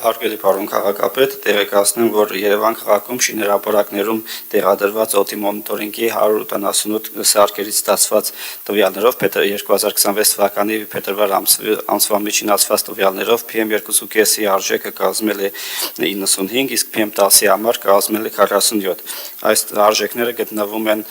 Հարգելի պարոն քաղաքապետ, տեղեկացնեմ, որ Երևան քաղաքում շինարարապարակներում տեղադրված օդի մոնիտորինգի 178 սարքերից ստացված տվյալներով 2026 թվականի փետրվար ամսվա միջին ասված տվյալներով PM2.5-ի արժեքը կազմել է 95, իսկ PM10-ի համար կազմել է 47։ Այս արժեքները գտնվում են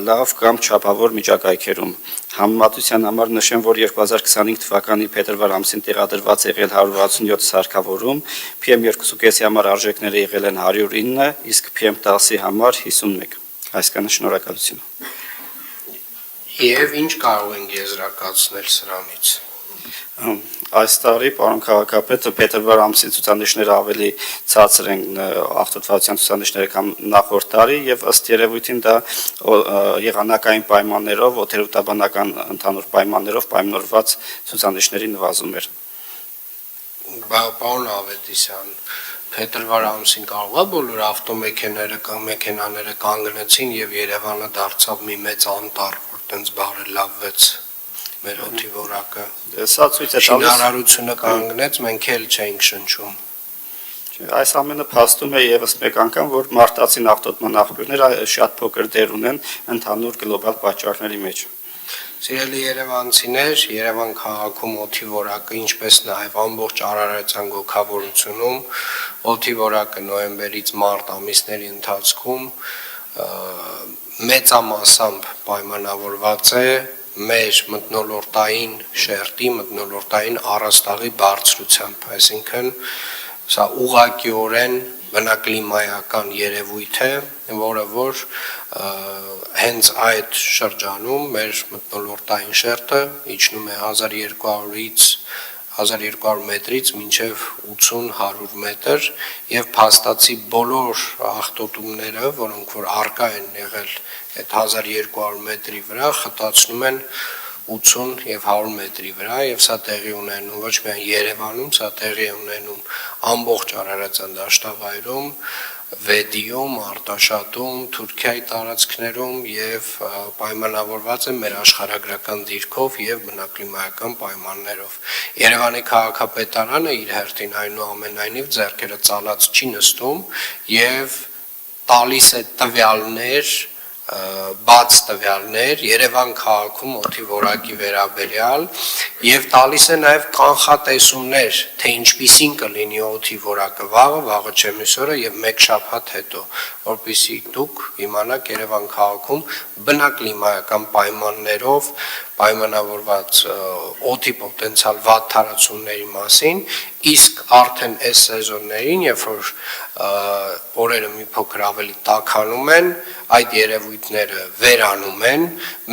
լավ կամ չափավոր միջակայքերում։ Համեմատության համար նշեմ, որ 2025 թվականի փետրվար ամսին տեղադրված եղել 167 սարքավորում, PM2.5-ի համար արժեքները եղել են 109, իսկ PM10-ի համար 51։ Այսքանը, շնորհակալություն։ Եվ ինչ կարող ենք եզրակացնել սրանից։ Այս տարի, պարոն քաղաքապետ, փետրվար ամսի ցուցանիշները ավելի ցածր են աղտոտվածության ցուցանիշները կամ նախորդ տարի եւ ըստ երևույթին դա եղանակային պայմաններով, օդերուտաբանական ընդհանուր պայմաններով պայմանավորված ցուցանիշների նվազում էր։ Պարոն Ավետիսյան, փետրվար ամսին կարողա բոլոր ավտոմեքենաները կանգնեցին եւ Երևանը դարձավ մի մեծ անտառ, որ տենց բարելավվեց մեր օդի որակը։ Սա ցույց է տալիս շինարարությունը կանգնեց, մենք էլ չենք շնչում։ Այս ամենը փաստում է եւս մեկ անգամ, որ մարտածին աղտոտման աղբյուրները շատ փոքր դեր ունեն ընդհանուր գլոբալ պատճառների մեջ։ Սիրելի երևանցիներ, Երևան քաղաքում օդի որակը, ինչպես նաև ամբողջ Արարատյան գոգավորությունում օդի որակը նոյեմբերից մարտ ամիսների ընթացքում մեծամասամբ պայմանավորված է մեր մթնոլորտային շերտի, մթնոլորտային առաստաղի բարձրությամբ, այսինքն սա ուղղակիորեն բնակլիմայական երևույթ է, որը որ հենց այդ շրջանում մեր մթնոլորտային շերտը իջնում է 1200 մետրից մինչև 80-100 մետր եւ փաստացի բոլոր աղտոտումները, որոնք որ առկա են եղել այդ 1200 մետրի վրա, խտացնում են 80 եւ 100 մետրի վրա եւ սա տեղի ունենում ոչ միայն Երևանում, սա տեղի ունենում ամբողջ Արարատյան դաշտավայրում, Վեդիում, Արտաշատում, Թուրքիայի տարածքներում եւ պայմանավորված է մեր աշխարհագրական դիրքով եւ բնակլիմայական պայմաններով։ Երևանի քաղաքապետարանը իր հերթին այնուամենայնիվ ձեռքերը ծալած չի նստում եւ տալիս է տվյալներ, բաց տվյալներ Երևան քաղաքում օդի որակի վերաբերյալ եւ տալիս է նաեւ կանխատեսումներ, թե ինչպիսին կլինի օդի որակը վաղը չէ մյուսօրը եւ մեկ շաբաթ հետո, որպեսզի դուք իմանաք Երևան քաղաքում բնակլիմայական պայմաններով պայմանավորված օդի պոտենցիալ վատ թարացումների մասին, իսկ արդեն այս սեզոններին, երբ որ օրերը մի փոքր ավելի տաքանում են, այդ երևույթները վերանում են,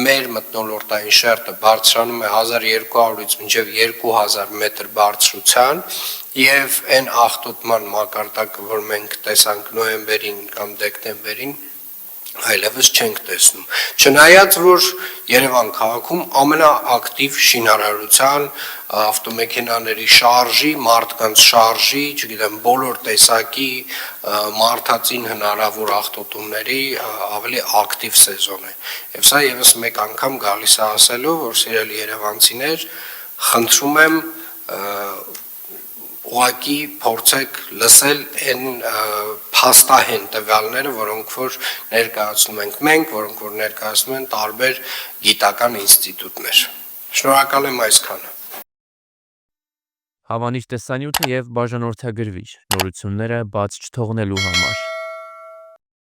մեր մթնոլորտային շերտը բարձրանում է 1200-ից մինչև 2000 մետր բարձրության եւ այն աղտոտման մակարդակը, որ մենք տեսանք նոյեմբերին կամ դեկտեմբերին, այլևս չենք տեսնում։ Չնայած որ Երևան քաղաքում ամենաակտիվ շինարարության, ավտոմեքենաների շարժի, մարդկանց շարժի, չգիտեմ, բոլոր տեսակի մարդածին հնարավոր աղտոտումների ավելի ակտիվ սեզոն է։ Եվ սա եւս մեկ անգամ գալիս է ասելու, որ սիրելի երևանցիներ, խնդրում եմ ուղղակի փորձեք լսել այն փաստահեն տվյալները, որոնք որ ներկայացնում ենք մենք, որոնք որ ներկայացնում են տարբեր գիտական ինստիտուտներ։ Շնորհակալ եմ այսքանը։ Հավանիչ տեսանյութը եւ բաժանորդագրվիչ նորությունները բաց չթողնելու համար։